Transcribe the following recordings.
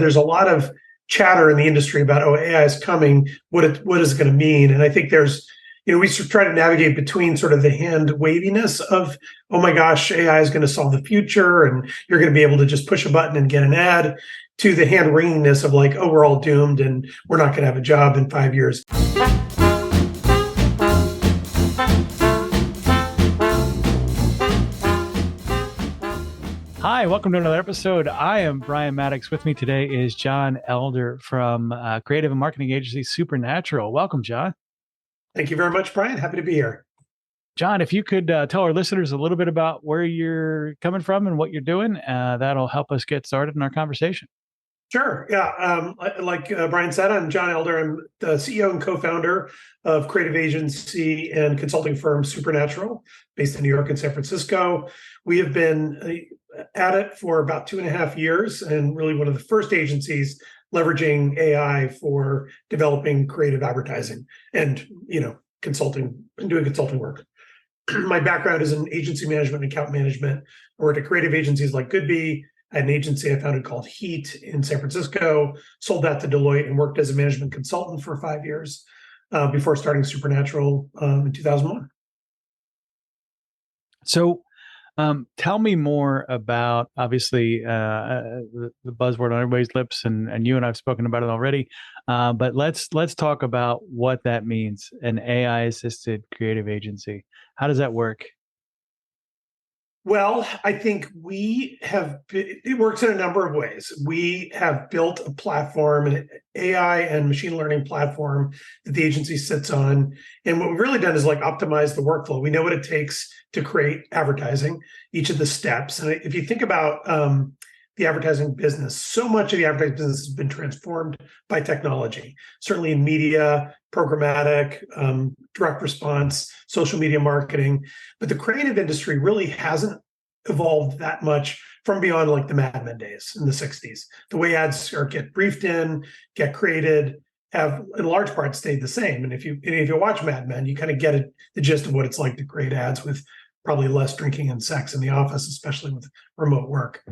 there's a lot of chatter in the industry about, oh, AI is coming, what is it going to mean? And I think there's, we sort of try to navigate between sort of the hand waviness of, oh my gosh, AI is going to solve the future and you're going to be able to just push a button and get an ad, to the hand wringiness of like, oh, we're all doomed and we're not going to have a job in 5 years. Hi, welcome to another episode. I am Brian Mattocks. With me today is John Elder from creative and marketing agency Supernatural. Welcome, John. Thank you very much, Brian. Happy to be here. John, if you could tell our listeners a little bit about where you're coming from and what you're doing, that'll help us get started in our conversation. Sure. Yeah. Like Brian said, I'm John Elder. I'm the CEO and co-founder of creative agency and consulting firm Supernatural, based in New York and San Francisco. We have been at it for about 2.5 years, and really one of the first agencies leveraging AI for developing creative advertising and consulting and doing consulting work. My background is in agency management and account management. I worked at creative agencies like Goodby. I had an agency I founded called Heat in San Francisco, sold that to Deloitte, and worked as a management consultant for 5 years before starting Supernatural in 2001. So tell me more about, obviously, the buzzword on everybody's lips, and you and I've spoken about it already, but let's talk about what that means, an AI-assisted creative agency. How does that work? Well, I think it works in a number of ways. We have built a platform, an AI and machine learning platform that the agency sits on. And what we've really done is like optimize the workflow. We know what it takes to create advertising, each of the steps. And if you think about the advertising business, so much of the advertising business has been transformed by technology, certainly in media, programmatic, direct response, social media marketing. But the creative industry really hasn't evolved that much from beyond like the Mad Men days in the 60s. The way ads get briefed in, get created, have in large part stayed the same. And if you watch Mad Men, you kind of get the gist of what it's like to create ads with probably less drinking and sex in the office, especially with remote work.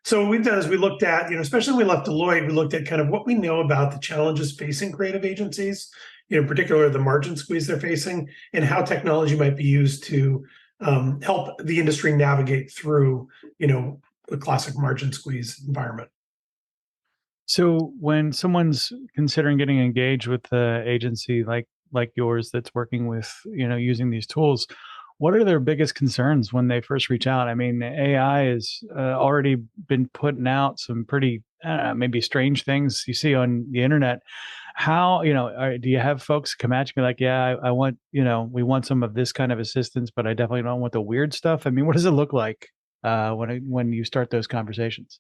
So what we've done is we looked at, especially when we left Deloitte, we looked at kind of what we know about the challenges facing creative agencies, particularly the margin squeeze they're facing, and how technology might be used to help the industry navigate through, a classic margin squeeze environment. So when someone's considering getting engaged with the agency like yours that's working with, using these tools, what are their biggest concerns when they first reach out? I mean, AI has already been putting out some pretty maybe strange things you see on the internet. How, do you have folks come at you like, yeah, I want, we want some of this kind of assistance, but I definitely don't want the weird stuff. I mean, what does it look like when you start those conversations?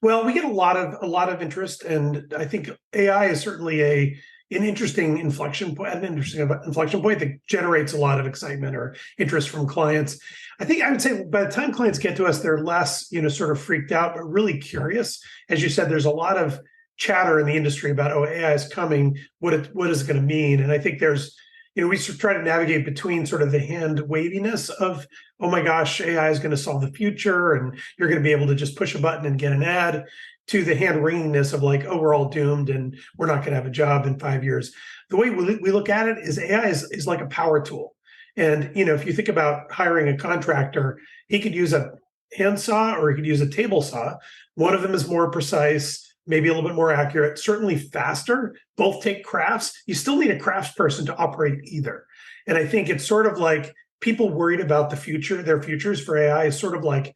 Well, we get a lot of interest, and I think AI is certainly an interesting inflection point that generates a lot of excitement or interest from clients. I think I would say by the time clients get to us, they're less, sort of freaked out, but really curious. As you said, there's a lot of chatter in the industry about, oh, AI is coming, what is it going to mean? And I think there's, we sort of try to navigate between sort of the hand waviness of, oh my gosh, AI is going to solve the future and you're going to be able to just push a button and get an ad, to the hand wringiness of like, oh, we're all doomed and we're not going to have a job in 5 years. The way we look at it is AI is like a power tool. And, if you think about hiring a contractor, he could use a handsaw or he could use a table saw. One of them is more precise, maybe a little bit more accurate, certainly faster. Both take crafts. You still need a craftsperson to operate either. And I think it's sort of like people worried about their futures for AI is sort of like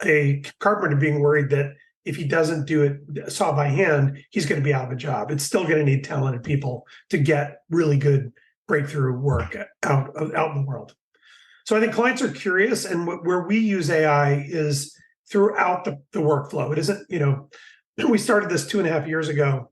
a carpenter being worried that if he doesn't do it saw by hand, he's going to be out of a job. It's still going to need talented people to get really good breakthrough work out in the world. So I think clients are curious, and where we use AI is throughout the workflow. It isn't, we started this 2.5 years ago,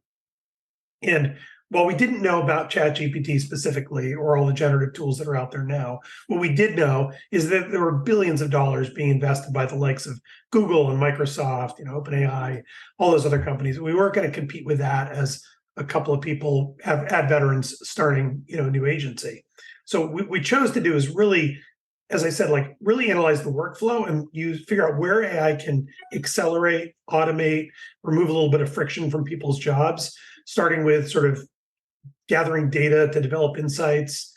and while we didn't know about ChatGPT specifically or all the generative tools that are out there now, what we did know is that there were billions of dollars being invested by the likes of Google and Microsoft, OpenAI, all those other companies. We weren't going to compete with that as a couple of people ad veterans starting, a new agency. So what we chose to do is really as I said, like really analyze the workflow and figure out where AI can accelerate, automate, remove a little bit of friction from people's jobs, starting with sort of gathering data to develop insights,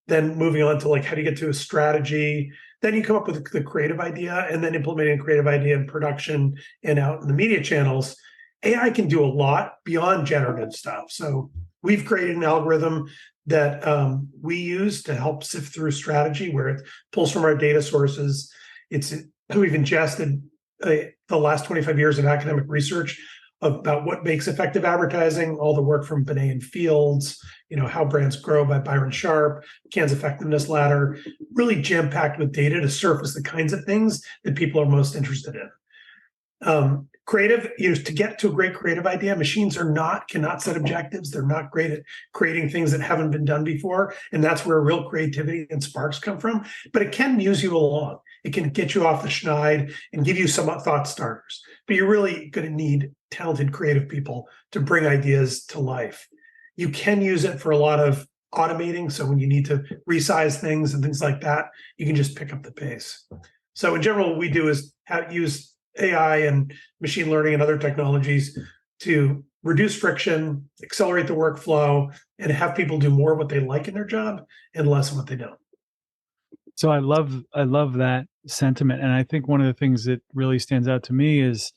then moving on to like how do you get to a strategy. Then you come up with the creative idea, and then implementing a creative idea in production and out in the media channels. AI can do a lot beyond generative stuff. So we've created an algorithm that we use to help sift through strategy, where it pulls from our data sources. We've ingested the last 25 years of academic research about what makes effective advertising, all the work from Binet and Fields, How Brands Grow by Byron Sharp, Cannes Effectiveness Ladder, really jam-packed with data to surface the kinds of things that people are most interested in. Creative, to get to a great creative idea, machines cannot set objectives. They're not great at creating things that haven't been done before. And that's where real creativity and sparks come from. But it can muse you along. It can get you off the schneid and give you some thought starters. But you're really going to need talented creative people to bring ideas to life. You can use it for a lot of automating. So when you need to resize things and things like that, you can just pick up the pace. So in general, what we do is use AI and machine learning and other technologies to reduce friction, accelerate the workflow, and have people do more of what they like in their job and less of what they don't. So I love that sentiment. And I think one of the things that really stands out to me is,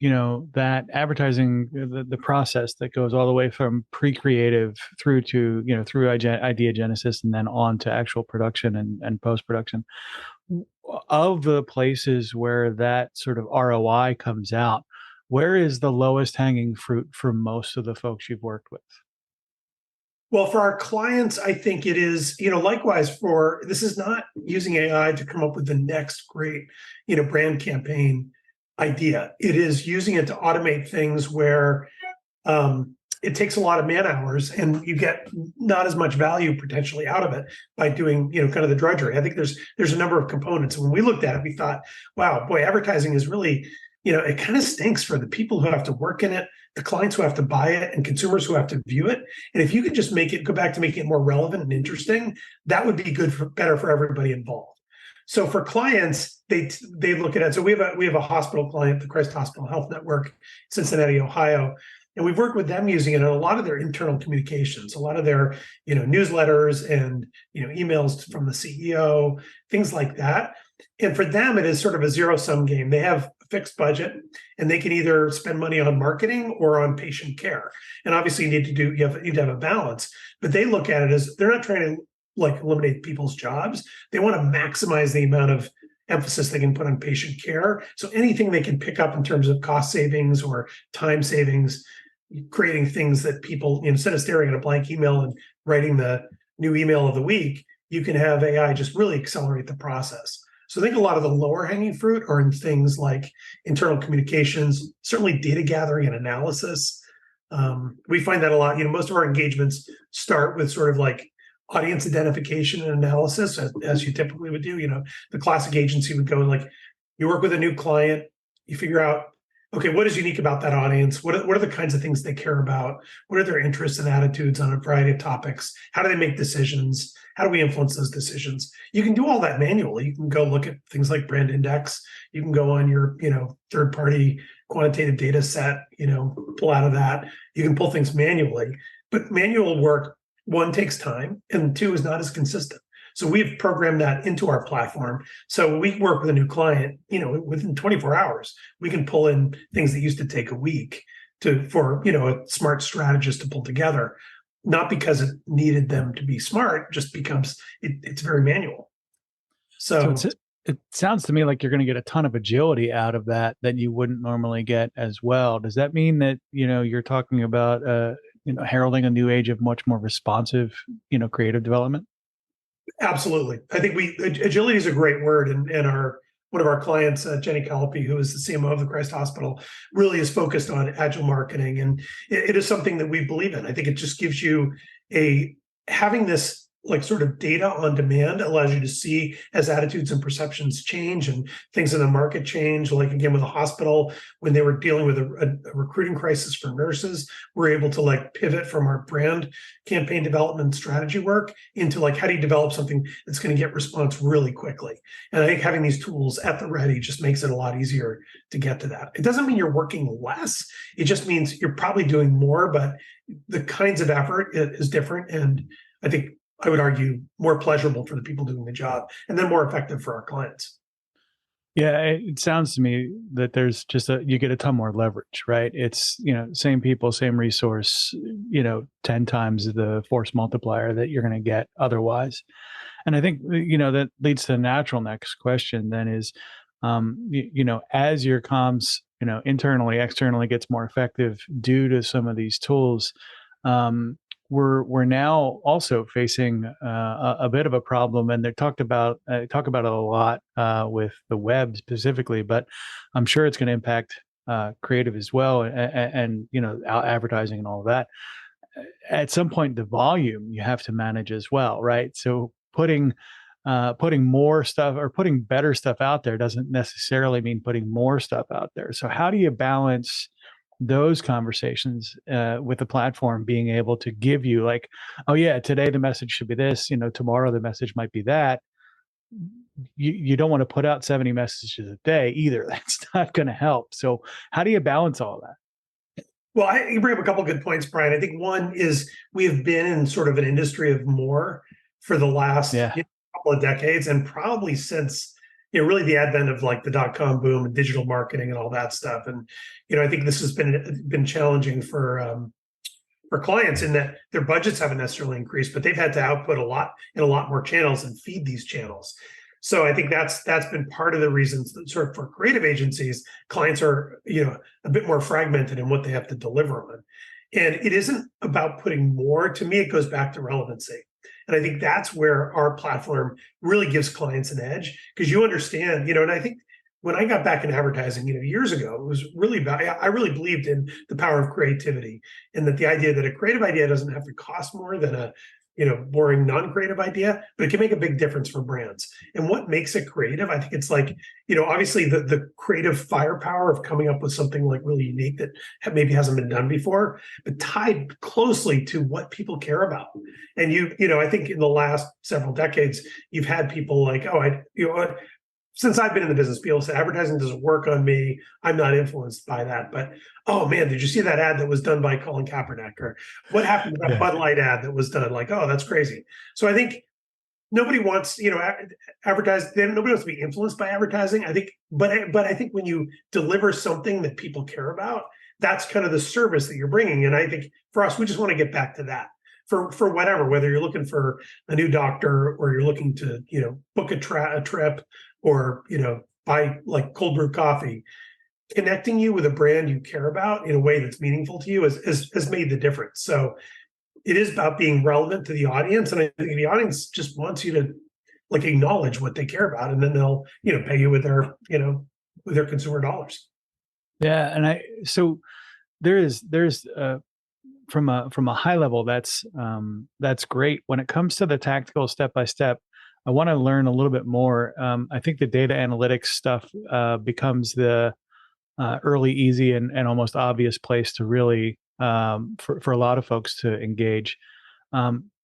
that advertising, the process that goes all the way from pre-creative through to, through idea genesis and then on to actual production and post-production. Of the places where that sort of ROI comes out, where is the lowest hanging fruit for most of the folks you've worked with? Well, for our clients, I think it is, likewise this is not using AI to come up with the next great, brand campaign idea. It is using it to automate things where it takes a lot of man hours and you get not as much value potentially out of it by doing, kind of the drudgery. I think there's a number of components. And when we looked at it, we thought, wow, boy, advertising is really, it kind of stinks for the people who have to work in it, the clients who have to buy it, and consumers who have to view it. And if you could just go back to making it more relevant and interesting, that would be better for everybody involved. So for clients, they look at it. So we have a hospital client, the Christ Hospital Health Network, Cincinnati, Ohio. And we've worked with them using it in a lot of their internal communications, a lot of their, newsletters and, emails from the CEO, things like that. And for them, it is sort of a zero-sum game. They have a fixed budget, and they can either spend money on marketing or on patient care. And obviously, you need to have a balance. But they look at it as they're not trying to eliminate people's jobs. They want to maximize the amount of emphasis they can put on patient care. So anything they can pick up in terms of cost savings or time savings, creating things that people, instead of staring at a blank email and writing the new email of the week, you can have AI just really accelerate the process. So I think a lot of the lower hanging fruit are in things like internal communications, certainly data gathering and analysis. We find that a lot. Most of our engagements start with sort of like audience identification and analysis, as you typically would do. The classic agency would go like, you work with a new client, you figure out, okay, what is unique about that audience? What are the kinds of things they care about? What are their interests and attitudes on a variety of topics? How do they make decisions? How do we influence those decisions? You can do all that manually. You can go look at things like brand index. You can go on your, third-party quantitative data set, pull out of that. You can pull things manually, but manual work, one, takes time, and two, is not as consistent. So we've programmed that into our platform. So when we work with a new client, within 24 hours, we can pull in things that used to take a week for a smart strategist to pull together, not because it needed them to be smart, just because it's very manual. So it sounds to me like you're going to get a ton of agility out of that you wouldn't normally get as well. Does that mean that, you're talking about, heralding a new age of much more responsive, creative development? Absolutely. I think agility is a great word. And one of our clients, Jenny Callipy, who is the CMO of the Christ Hospital, really is focused on agile marketing. And it is something that we believe in. I think it just gives you having this like sort of data on demand, allows you to see as attitudes and perceptions change and things in the market change. Like again, with a hospital, when they were dealing with a recruiting crisis for nurses, we're able to like pivot from our brand campaign development strategy work into like, how do you develop something that's going to get response really quickly? And I think having these tools at the ready just makes it a lot easier to get to that. It doesn't mean you're working less. It just means you're probably doing more, but the kinds of effort is different. And I think I would argue more pleasurable for the people doing the job, and then more effective for our clients. Yeah, it sounds to me that there's just you get a ton more leverage, right? It's, same people, same resource, 10 times the force multiplier that you're going to get otherwise. And I think, that leads to the natural next question then is, as your comms, internally, externally gets more effective due to some of these tools, we're now also facing a bit of a problem, and they talk about it a lot with the web specifically, but I'm sure it's going to impact creative as well, and advertising and all of that. At some point, the volume you have to manage as well, right? So putting more stuff or putting better stuff out there doesn't necessarily mean putting more stuff out there. So how do you balance those conversations with the platform being able to give you like, oh yeah, today the message should be this, tomorrow the message might be that. You don't want to put out 70 messages a day either. That's not going to help. So how do you balance all that? Well, you bring up a couple of good points, Brian. I think one is we have been in sort of an industry of more for the last couple of decades, and probably since really the advent of like the .com boom and digital marketing and all that stuff. And I think this has been challenging for clients in that their budgets haven't necessarily increased, but they've had to output a lot in a lot more channels and feed these channels. So I think that's been part of the reasons that sort of for creative agencies, clients are a bit more fragmented in what they have to deliver on. And it isn't about putting more. To me, it goes back to relevancy. And I think that's where our platform really gives clients an edge, because you understand, and I think when I got back in advertising, years ago, it was really about, I really believed in the power of creativity, and that the idea that a creative idea doesn't have to cost more than a boring non-creative idea, but it can make a big difference for brands. And what makes it creative? I think it's like, obviously the creative firepower of coming up with something like really unique that maybe hasn't been done before, but tied closely to what people care about. And I think in the last several decades, you've had people like, since I've been in the business, people say advertising doesn't work on me. I'm not influenced by that. But, oh man, did you see that ad that was done by Colin Kaepernick? Or what happened to that Bud Light ad that was done? Like, oh, that's crazy. So I think nobody wants, advertise. Nobody wants to be influenced by advertising. I think, but I think when you deliver something that people care about, that's kind of the service that you're bringing. And I think for us, we just want to get back to that. For whatever, whether you're looking for a new doctor, or you're looking to, book a trip, or, buy like cold brew coffee, connecting you with a brand you care about in a way that's meaningful to you has made the difference. So it is about being relevant to the audience. And I think the audience just wants you to like acknowledge what they care about, and then they'll, pay you with their consumer dollars. Yeah. And so there's from a high level, that's great. When it comes to the tactical step by step, I want to learn a little bit more. I think the data analytics stuff becomes the early, easy, and almost obvious place to really for a lot of folks to engage.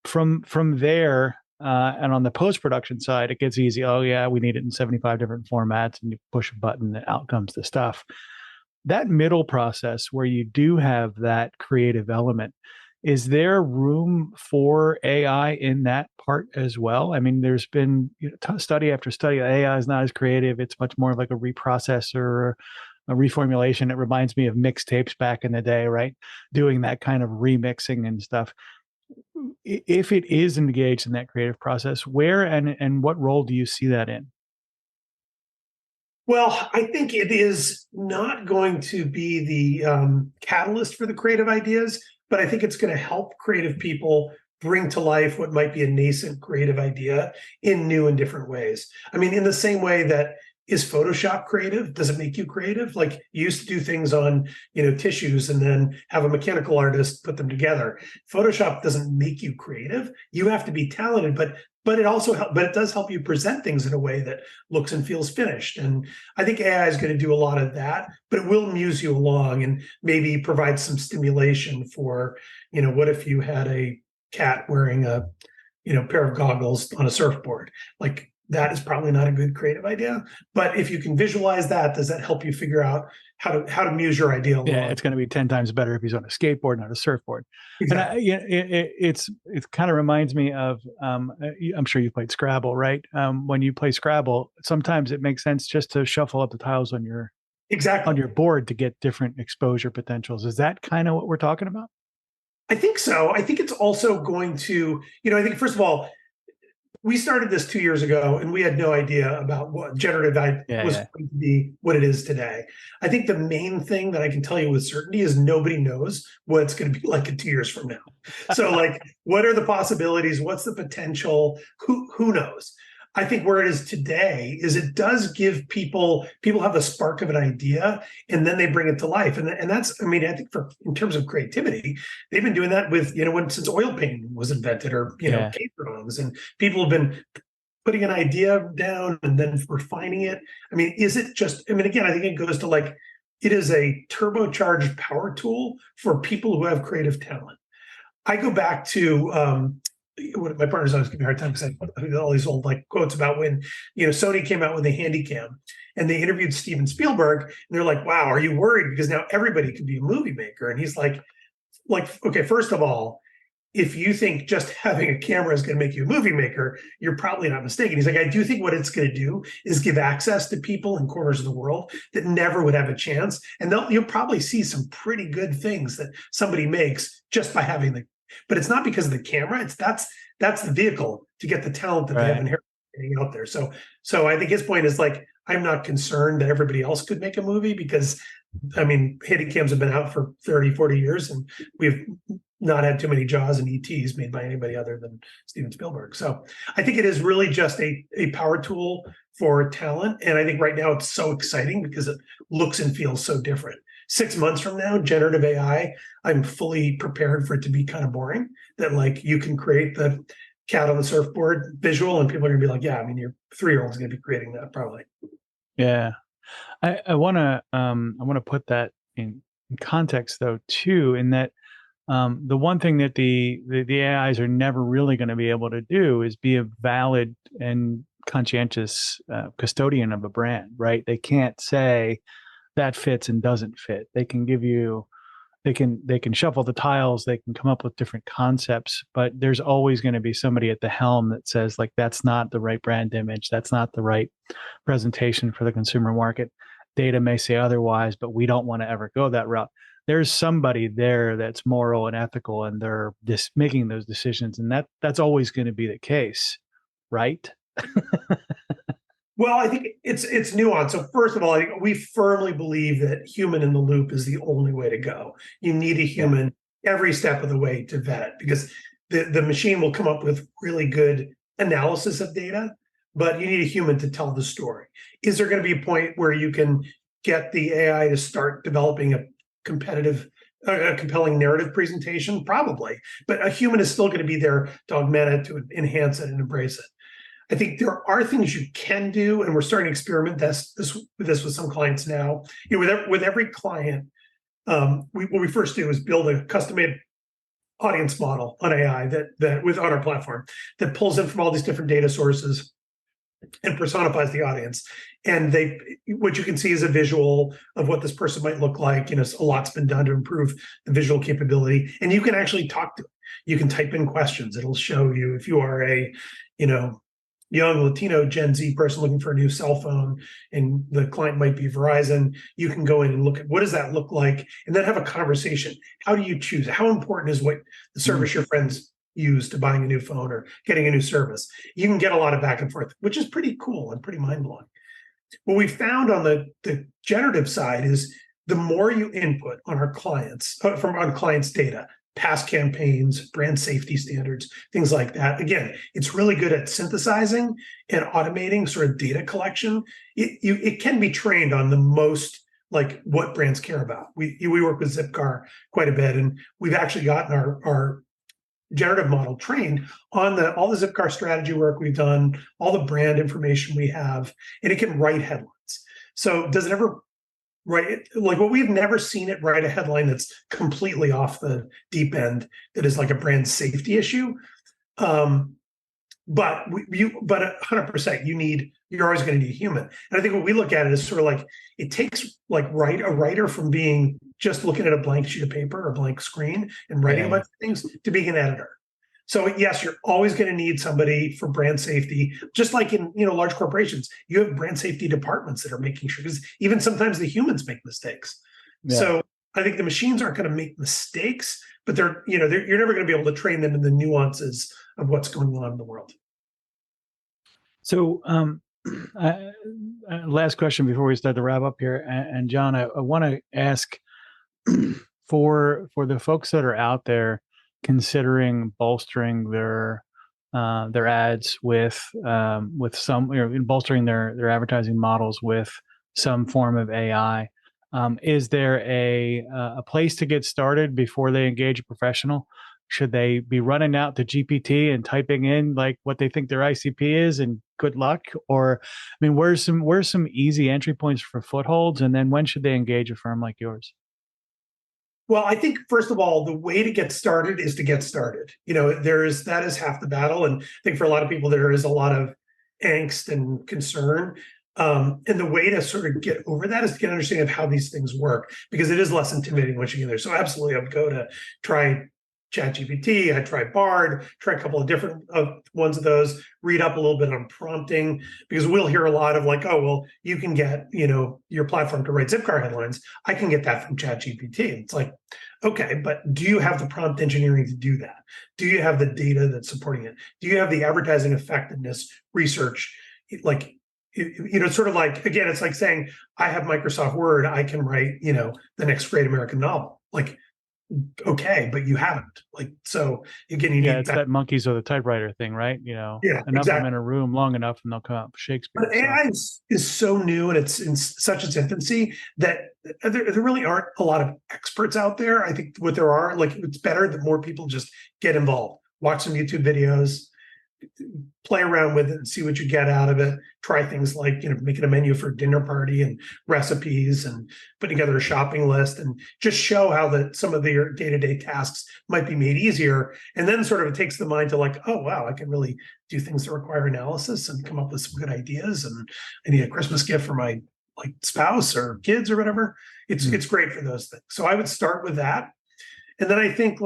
From there, and on the post production side, it gets easy. Oh yeah, we need it in 75 different formats, and you push a button, and out comes the stuff. That middle process where you do have that creative element, is there room for AI in that part as well? I mean, there's been study after study. AI is not as creative. It's much more like a reprocessor, or a reformulation. It reminds me of mixtapes back in the day, right? Doing that kind of remixing and stuff. If it is engaged in that creative process, where and what role do you see that in? Well, I think it is not going to be the catalyst for the creative ideas, but I think it's going to help creative people bring to life what might be a nascent creative idea in new and different ways. I mean, in the same way that is Photoshop creative? Does it make you creative? Like you used to do things on, tissues and then have a mechanical artist put them together. Photoshop doesn't make you creative. You have to be talented, but it also but it does help you present things in a way that looks and feels finished. And I think AI is going to do a lot of that, but it will muse you along and maybe provide some stimulation for, what if you had a cat wearing a, pair of goggles on a surfboard? Like that is probably not a good creative idea. But if you can visualize that, does that help you figure out how to muse your idea along? Yeah, it's going to be 10 times better if he's on a skateboard, not a surfboard. Exactly. And it kind of reminds me of I'm sure you played Scrabble, right? When you play Scrabble, sometimes it makes sense just to shuffle up the tiles on your board to get different exposure potentials. Is that kind of what we're talking about? I think so. I think it's also going to, I think first of all, we started this 2 years ago and we had no idea about what generative AI was going to be, what it is today. I think the main thing that I can tell you with certainty is nobody knows what it's going to be like in 2 years from now. So like, what are the possibilities? What's the potential? Who knows? I think where it is today is it does give people have a spark of an idea and then they bring it to life. And that's, I think in terms of creativity, they've been doing that with, since oil painting was invented or, cave drawings, and people have been putting an idea down and then refining it. Is it just, again, I think it goes to like, it is a turbocharged power tool for people who have creative talent. I go back to, my partner's always give me a hard time because I all these old like quotes about when Sony came out with a Handycam and they interviewed Steven Spielberg and they're like, "Wow, are you worried because now everybody could be a movie maker?" And he's like, okay, first of all, if you think just having a camera is going to make you a movie maker, you're probably not mistaken. He's like, I do think what it's going to do is give access to people in corners of the world that never would have a chance, and you'll probably see some pretty good things that somebody makes just by having the. But it's not because of the camera. That's the vehicle to get the talent that they have inherently out there. So I think his point is like, I'm not concerned that everybody else could make a movie because, Handycams have been out for 30, 40 years and we've not had too many Jaws and ETs made by anybody other than Steven Spielberg. So I think it is really just a power tool for talent. And I think right now it's so exciting because it looks and feels so different. 6 months from now, generative AI, I'm fully prepared for it to be kind of boring. That like you can create the cat on the surfboard visual, and people are gonna be like, "Yeah, your 3-year-old's gonna be creating that probably." Yeah, I want to put that in context though too, in that the one thing that the AIs are never really going to be able to do is be a valid and conscientious custodian of a brand, right? They can't say that fits and doesn't fit. They can give you, they can shuffle the tiles, they can come up with different concepts, but there's always going to be somebody at the helm that says like, that's not the right brand image. That's not the right presentation for the consumer market. Data may say otherwise, but we don't want to ever go that route. There's somebody there that's moral and ethical, and they're just making those decisions. And that's always going to be the case, right? Well, I think it's nuanced. So first of all, I think we firmly believe that human in the loop is the only way to go. You need a human every step of the way to vet it, because the machine will come up with really good analysis of data, but you need a human to tell the story. Is there going to be a point where you can get the AI to start developing a compelling narrative presentation? Probably, but a human is still going to be there to augment it, to enhance it, and embrace it. I think there are things you can do, and we're starting to experiment this with some clients now. With every client, what we first do is build a custom-made audience model on AI on our platform that pulls in from all these different data sources and personifies the audience. And what you can see is a visual of what this person might look like. A lot's been done to improve the visual capability, and you can actually talk to it. You can type in questions. It'll show you if you are a, young Latino Gen Z person looking for a new cell phone, and the client might be Verizon, you can go in and look at what does that look like, and then have a conversation. How do you choose? How important is what the service your friends use to buying a new phone or getting a new service? You can get a lot of back and forth, which is pretty cool and pretty mind-blowing. What we found on the generative side is the more you input on our clients, on clients' data, past campaigns, brand safety standards, things like that. Again, it's really good at synthesizing and automating sort of data collection. It can be trained on the most, like, what brands care about. We work with Zipcar quite a bit, and we've actually gotten our generative model trained on all the Zipcar strategy work we've done, all the brand information we have, and it can write headlines. So does it ever write, like, what we've never seen it write a headline that's completely off the deep end, that is like a brand safety issue. But 100%, you're always going to need a human. And I think what we look at it is sort of like, it takes like a writer from being just looking at a blank sheet of paper or a blank screen and writing a bunch of things to being an editor. So yes, you're always going to need somebody for brand safety, just like in large corporations. You have brand safety departments that are making sure, because even sometimes the humans make mistakes. Yeah. So I think the machines aren't going to make mistakes, but you're never going to be able to train them in the nuances of what's going on in the world. So last question before we start to wrap up here. And John, I want to ask for the folks that are out there considering bolstering their ads with some, bolstering their advertising models with some form of AI. Is there a place to get started before they engage a professional? Should they be running out to GPT and typing in like what they think their ICP is and good luck? Or, I mean, where's some easy entry points for footholds? And then when should they engage a firm like yours? Well, I think, first of all, the way to get started is to get started. That is half the battle. And I think for a lot of people, there is a lot of angst and concern. And the way to sort of get over that is to get an understanding of how these things work, because it is less intimidating once you get there. So absolutely, I would go to try ChatGPT, I try Bard, try a couple of different ones of those, read up a little bit on prompting, because we'll hear a lot of like, oh, well, you can get, your platform to write Zipcar headlines. I can get that from ChatGPT. It's like, okay, but do you have the prompt engineering to do that? Do you have the data that's supporting it? Do you have the advertising effectiveness research? Like, it's sort of like, again, it's like saying, I have Microsoft Word, I can write, the next great American novel. Like, okay, but you haven't. Like, so again, you need it's that monkeys or the typewriter thing, right? Enough exactly. of them in a room long enough and they'll come out with Shakespeare. But AI is so new, and it's in such its infancy that there really aren't a lot of experts out there. I think what there are, like, it's better that more people just get involved, watch some YouTube videos, play around with it and see what you get out of it. Try things like, making a menu for a dinner party and recipes and putting together a shopping list, and just show how some of your day-to-day tasks might be made easier. And then sort of it takes the mind to like, oh, wow, I can really do things that require analysis and come up with some good ideas. And I need a Christmas gift for my spouse or kids or whatever. It's great for those things. So I would start with that. And then I think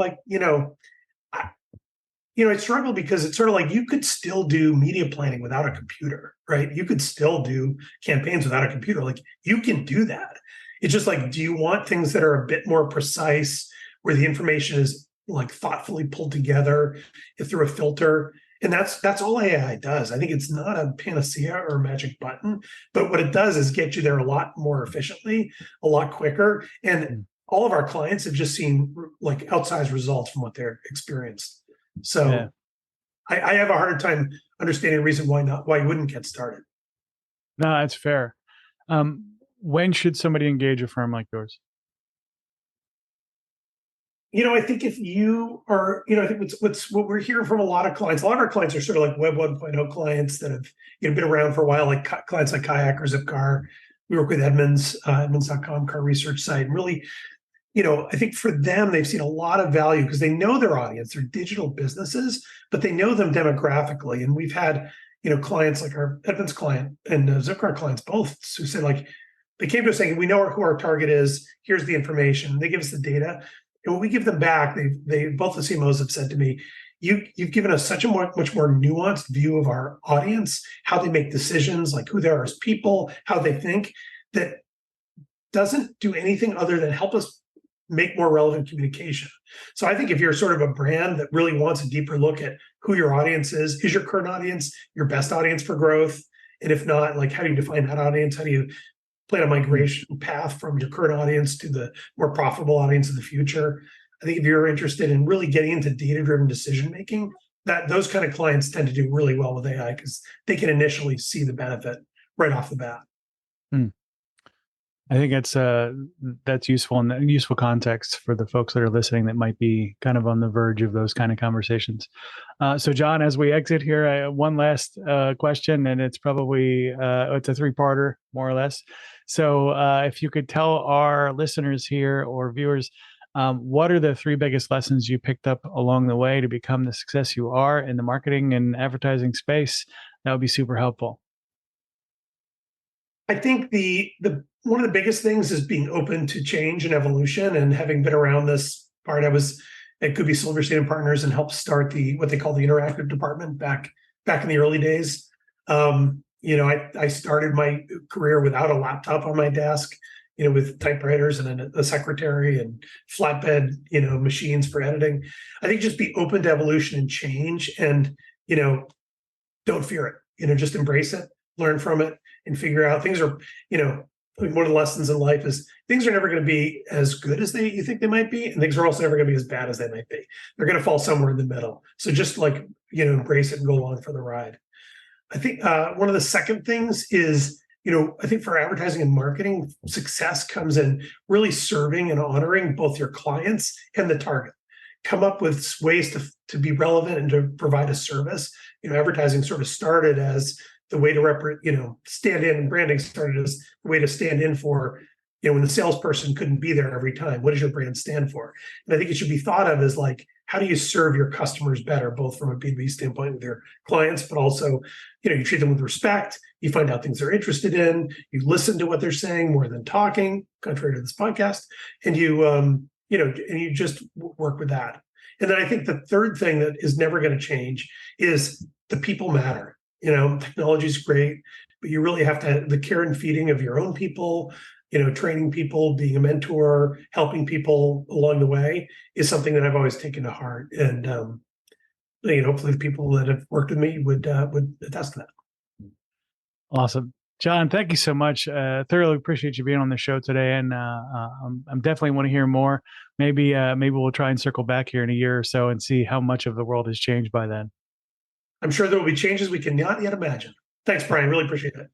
I struggle because it's sort of like you could still do media planning without a computer, right? You could still do campaigns without a computer. Like, you can do that. It's just like, do you want things that are a bit more precise, where the information is like thoughtfully pulled together through a filter? And that's all AI does. I think it's not a panacea or a magic button, but what it does is get you there a lot more efficiently, a lot quicker. And all of our clients have just seen like outsized results from what they're experienced. So yeah. I have a harder time understanding the reason why you wouldn't get started. No, that's fair. When should somebody engage a firm like yours? I think if you are, I think what we're hearing from a lot of our clients are sort of like Web 1.0 clients that have been around for a while, like clients like Kayak or Zipcar. We work with Edmunds, Edmunds.com, car research site, and really, I think for them, they've seen a lot of value because they know their audience. They're digital businesses, but they know them demographically. And we've had, clients like our Edmunds client and Zipcar clients both, who said, like, they came to us saying, we know who our target is. Here's the information. They give us the data. And when we give them back, they both the CMOs have said to me, you've given us such a much more nuanced view of our audience, how they make decisions, like who they are as people, how they think, that doesn't do anything other than help us make more relevant communication. So I think if you're sort of a brand that really wants a deeper look at who your audience is your current audience your best audience for growth? And if not, like, how do you define that audience? How do you plan a migration path from your current audience to the more profitable audience of the future? I think if you're interested in really getting into data-driven decision making, that those kind of clients tend to do really well with AI because they can initially see the benefit right off the bat. Hmm. I think that's useful and useful context for the folks that are listening that might be kind of on the verge of those kind of conversations. So, John, as we exit here, I have one last question, and it's probably it's a three-parter, more or less. So, if you could tell our listeners here or viewers, what are the three biggest lessons you picked up along the way to become the success you are in the marketing and advertising space? That would be super helpful. I think the one of the biggest things is being open to change and evolution. And having been around this part, I was at Goodby Silverstein and Partners and helped start what they call the interactive department back in the early days. I started my career without a laptop on my desk, with typewriters and a secretary and flatbed, machines for editing. I think just be open to evolution and change, and don't fear it. Just embrace it, learn from it, and figure out things are, like one of the lessons in life is things are never going to be as good as you think they might be, and things are also never going to be as bad as they might be. They're going to fall somewhere in the middle. So just embrace it and go along for the ride. I think one of the second things is, I think for advertising and marketing, success comes in really serving and honoring both your clients and the target. Come up with ways to be relevant and to provide a service. Advertising sort of started as the way to stand in, and branding started as the way to stand in for, when the salesperson couldn't be there every time. What does your brand stand for? And I think it should be thought of as like, how do you serve your customers better, both from a B2B standpoint with your clients, but also, you treat them with respect. You find out things they're interested in. You listen to what they're saying more than talking, contrary to this podcast, and you just work with that. And then I think the third thing that is never going to change is the people matter. Technology is great, but you really have to, the care and feeding of your own people, training people, being a mentor, helping people along the way is something that I've always taken to heart. And, hopefully the people that have worked with me would attest to that. Awesome. John, thank you so much. Thoroughly appreciate you being on the show today. And I'm definitely want to hear more. Maybe we'll try and circle back here in a year or so and see how much of the world has changed by then. I'm sure there will be changes we cannot yet imagine. Thanks, Brian. Really appreciate it.